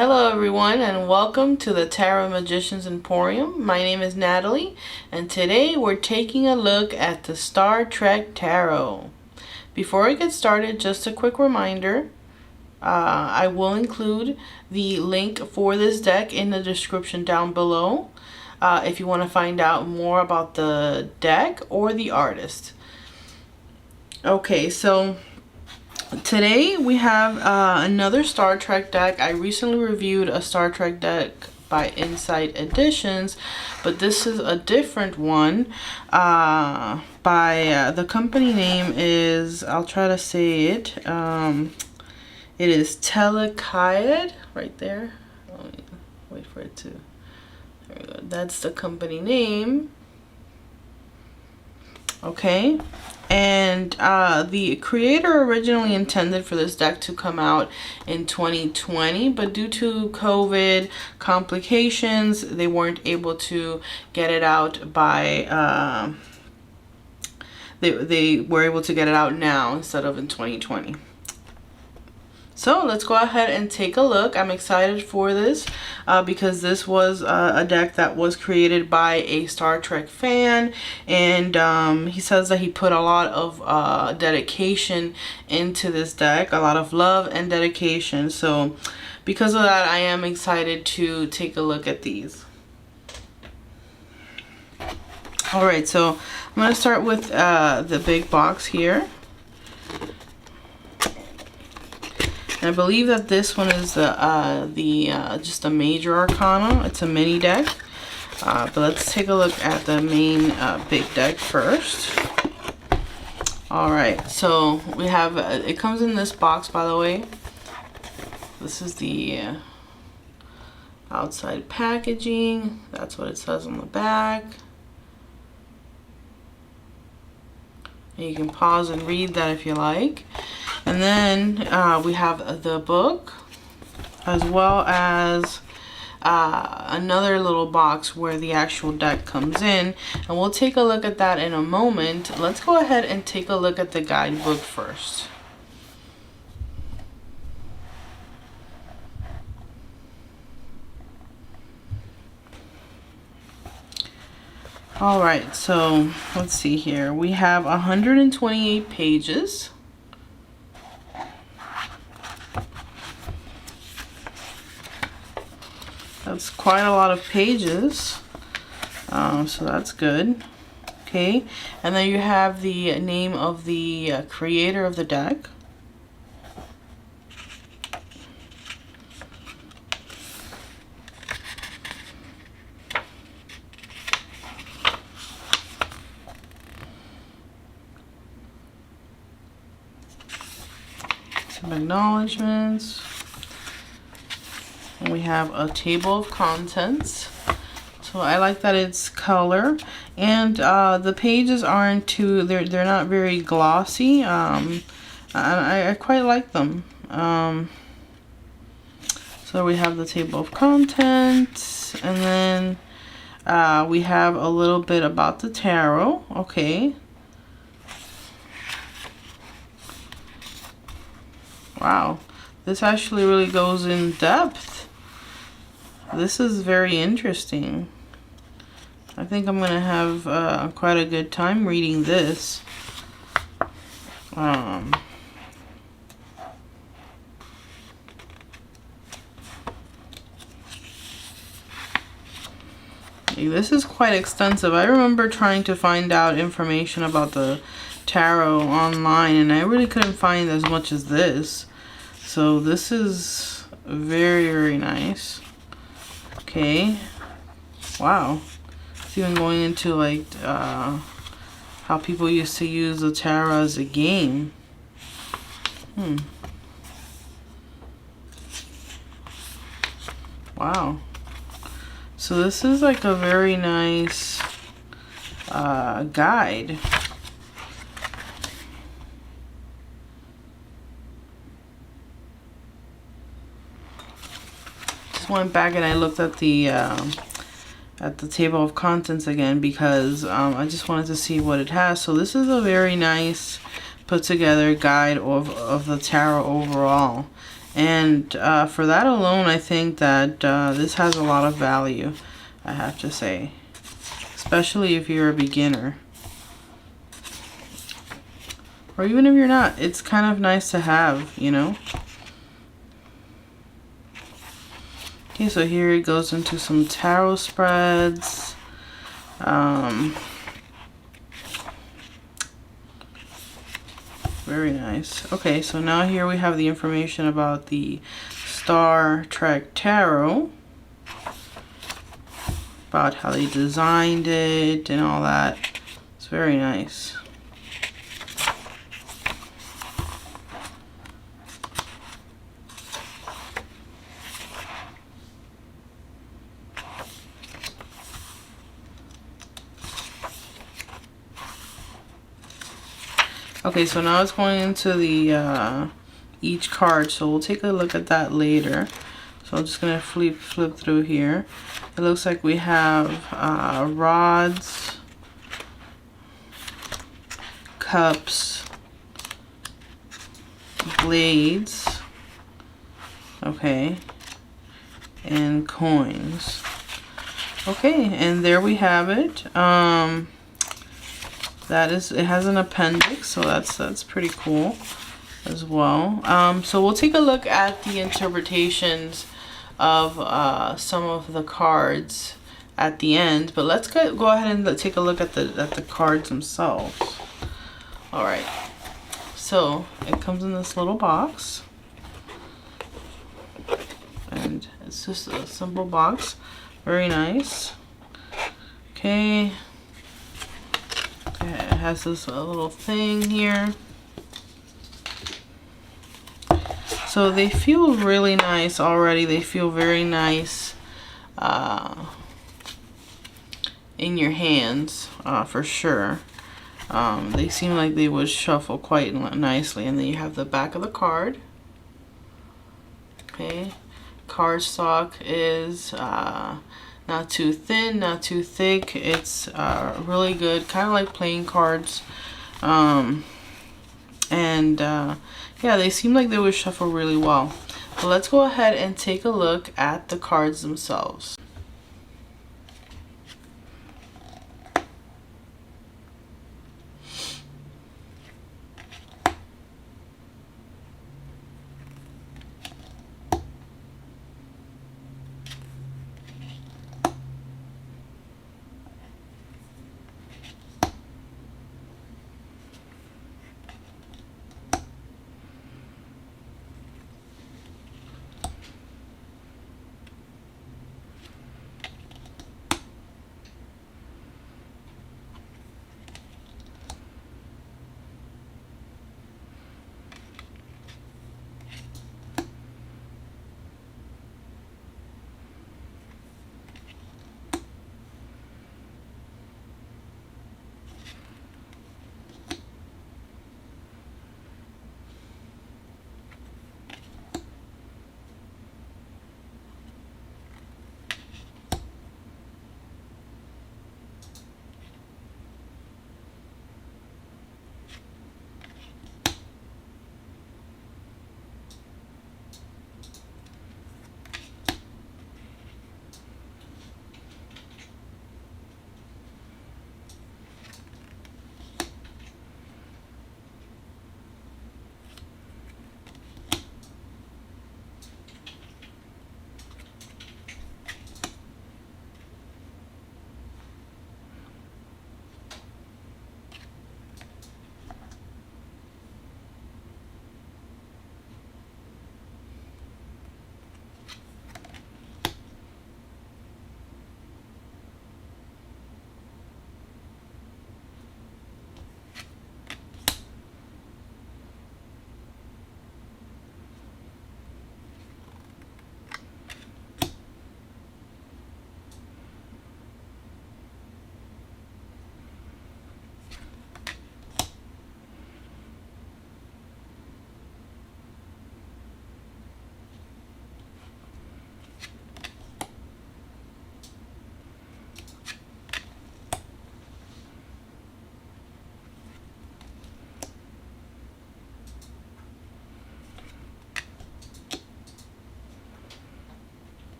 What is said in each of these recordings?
Hello everyone and welcome to the Tarot Magicians Emporium. My name is Natalie and today we're taking a look at the Star Trek Tarot. Before I get started, just a quick reminder, I will include the link for this deck in the description down below if you want to find out more about the deck or the artist. Okay, so today we have another Star Trek deck. I recently reviewed a Star Trek deck by Insight Editions, but this is a different one by the company name is, I'll try to say it, it is Telekiad right there. Let me wait for it to, there we go. That's the company name. Okay. And the creator originally intended for this deck to come out in 2020, but due to COVID complications, they weren't able to get it out by, they were able to get it out now instead of in 2020. So let's go ahead and take a look. I'm excited for this because this was a deck that was created by a Star Trek fan, and he says that he put a lot of dedication into this deck, a lot of love and dedication. So because of that, I am excited to take a look at these. Alright, so I'm going to start with the big box here. I believe that this one is just a major arcana. It's a mini deck. But let's take a look at the main big deck first. Alright, so we have, it comes in this box, by the way. This is the outside packaging. That's what it says on the back. And you can pause and read that if you like. And then we have the book, as well as another little box where the actual deck comes in. And we'll take a look at that in a moment. Let's go ahead and take a look at the guidebook first. Alright, so let's see here. We have 128 pages. That's quite a lot of pages, so that's good. Okay, and then you have the name of the creator of the deck. Some acknowledgements. And we have a table of contents. So I like that it's color, and the pages aren't too, they're not very glossy. I quite like them. So we have the table of contents, and then we have a little bit about the tarot. Okay. Wow, this actually really goes in depth. This is very interesting. I think I'm going to have quite a good time reading this. This is quite extensive. I remember trying to find out information about the tarot online, and I really couldn't find as much as this. So this is very, very nice. Okay, wow, it's even going into like how people used to use the tarot as a game. Wow, so this is like a very nice guide. Went back and I looked at the table of contents again because I just wanted to see what it has. So this is a very nice put together guide of the tarot overall, And for that alone, I think that this has a lot of value, I have to say. Especially if you're a beginner. Or even if you're not, it's kind of nice to have, you know. Okay, so here it goes into some tarot spreads. Very nice. Okay, so now here we have the information about the Star Trek Tarot. About how they designed it and all that. It's very nice. Okay, so now it's going into the each card, so we'll take a look at that later. So I'm just gonna flip through here. It looks like we have rods, cups, blades, okay, and coins. Okay, and there we have it. It has an appendix, so that's pretty cool as well. So we'll take a look at the interpretations of some of the cards at the end, but let's go ahead and take a look at the cards themselves. All right, so it comes in this little box, and it's just a simple box. Very nice. Okay. It has this little thing here. So they feel really nice already. They feel very nice in your hands, for sure. They seem like they would shuffle quite nicely. And then you have the back of the card. Okay. Cardstock is not too thin, not too thick. It's really good, kind of like playing cards. Yeah, they seem like they would shuffle really well. So let's go ahead and take a look at the cards themselves.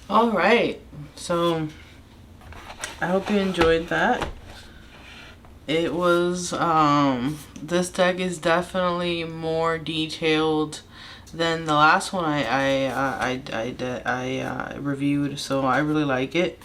All right, so I hope you enjoyed that. It was this deck is definitely more detailed than the last one I reviewed, so I really like it.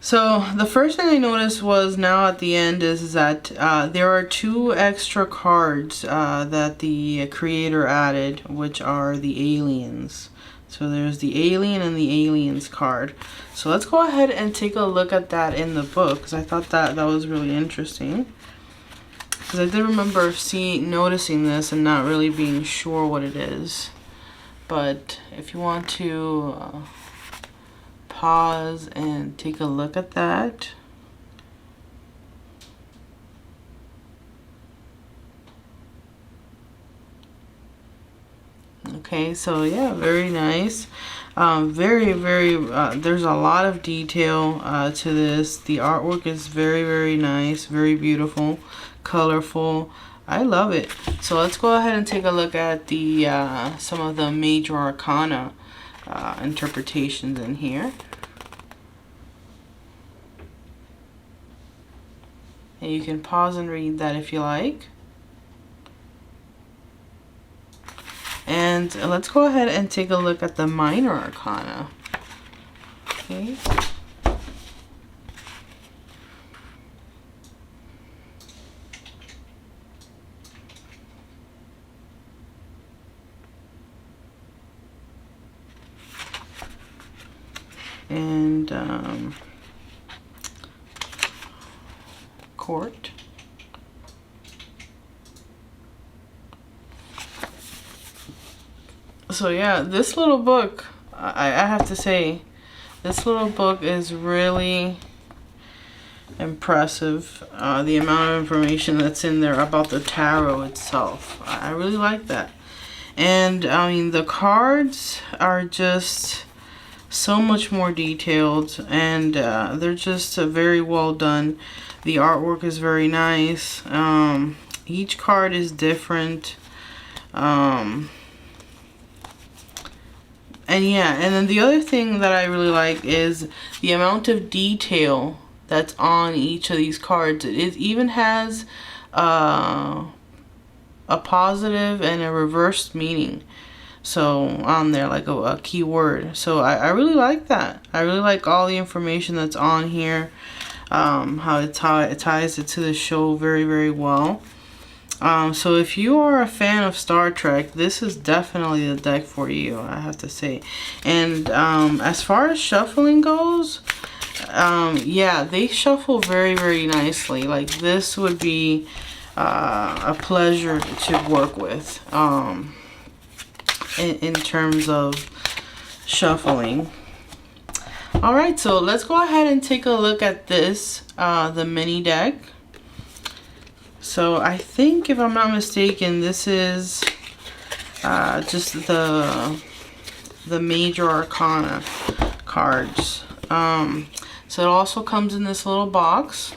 So the first thing I noticed was now at the end is that there are 2 extra cards that the creator added, which are the aliens. So there's the alien and the aliens card. So let's go ahead and take a look at that in the book, because I thought that was really interesting. Because I did remember noticing this and not really being sure what it is. But if you want to pause and take a look at that. Okay, so yeah, very nice. Very, there's a lot of detail to this. The artwork is very, very nice, very beautiful, colorful. I love it. So let's go ahead and take a look at the some of the major arcana interpretations in here. And you can pause and read that if you like. And let's go ahead and take a look at the minor arcana. Okay. And court. So yeah, this little book, I have to say, this little book is really impressive. The amount of information that's in there about the tarot itself. I really like that. And I mean, the cards are just so much more detailed, and they're just very well done. The artwork is very nice. Each card is different. And yeah, and then the other thing that I really like is the amount of detail that's on each of these cards. It even has a positive and a reversed meaning. So on there, like a key word. So I really like that. I really like all the information that's on here. How it ties it to the show very, very well. So if you are a fan of Star Trek, this is definitely the deck for you, I have to say. And as far as shuffling goes, yeah, they shuffle very, very nicely. Like, this would be a pleasure to work with in terms of shuffling. Alright, so let's go ahead and take a look at this, the mini deck. So I think, if I'm not mistaken, this is just the major arcana cards. So it also comes in this little box.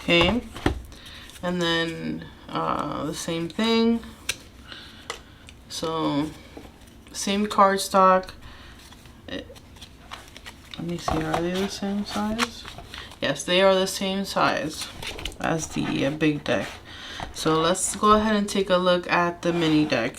Okay, and then the same thing. So same cardstock. Let me see, are they the same size? Yes, they are the same size as the big deck. So let's go ahead and take a look at the mini deck.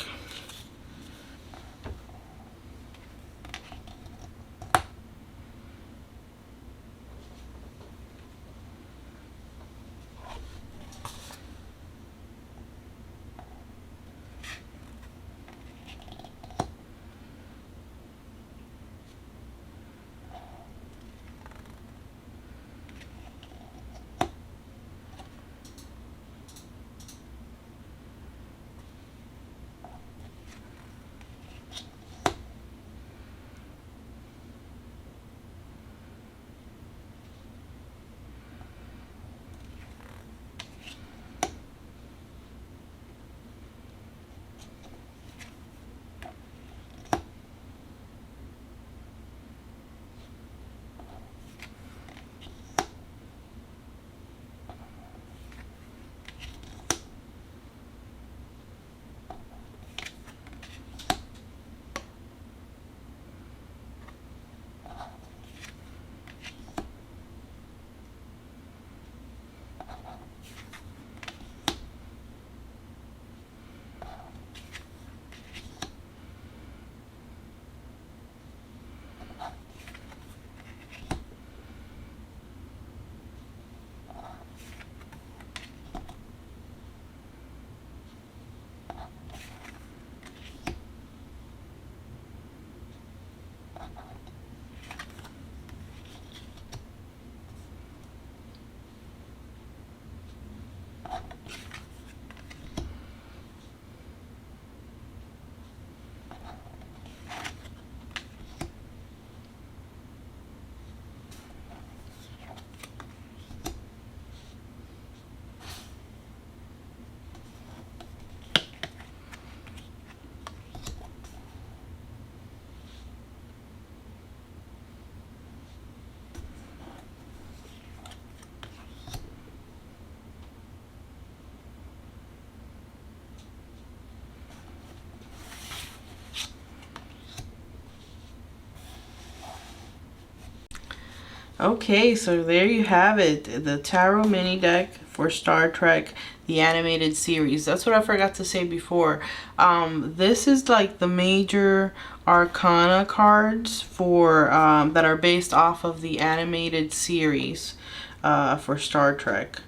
Okay, so there you have it. The tarot mini deck for Star Trek, the animated series. That's what I forgot to say before. This is like the major Arcana cards for that are based off of the animated series for Star Trek.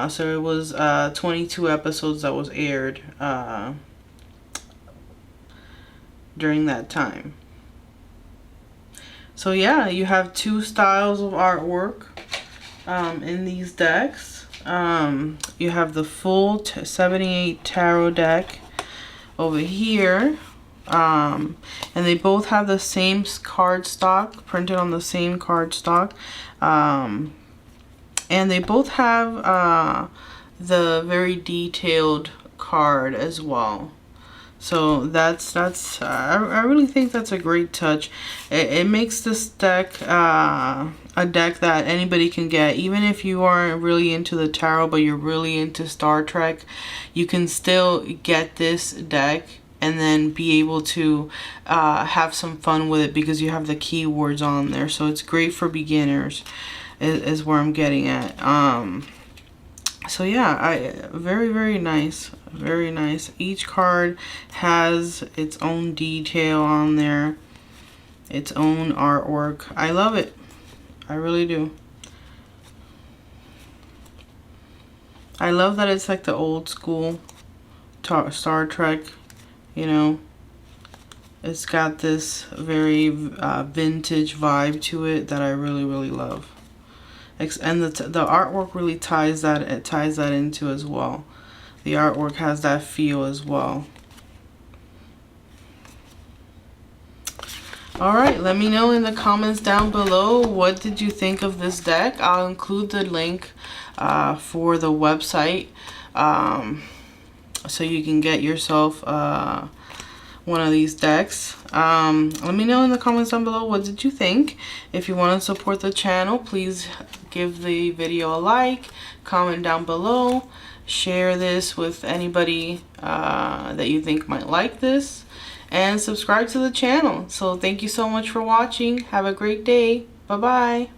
So it was 22 episodes that was aired during that time. So yeah, you have two styles of artwork in these decks. You have the full 78 tarot deck over here. And they both have the same card stock, printed on the same card stock. And they both have the very detailed card as well. So that's I really think that's a great touch. It makes this deck a deck that anybody can get. Even if you aren't really into the tarot but you're really into Star Trek, you can still get this deck and then be able to have some fun with it because you have the keywords on there. So it's great for beginners is where I'm getting at. So yeah, very nice, very nice. Each card has its own detail on there, its own artwork. I love it. I really do. I love that it's like the old school Star Trek, you know. It's got this very vintage vibe to it that I really love. And the artwork really ties that into as well. The artwork has that feel as well. Alright, let me know in the comments down below, what did you think of this deck? I'll include the link for the website so you can get yourself one of these decks. Let me know in the comments down below, what did you think? If you want to support the channel, please give the video a like, comment down below, share this with anybody that you think might like this, and subscribe to the channel. So thank you so much for watching. Have a great day. Bye bye.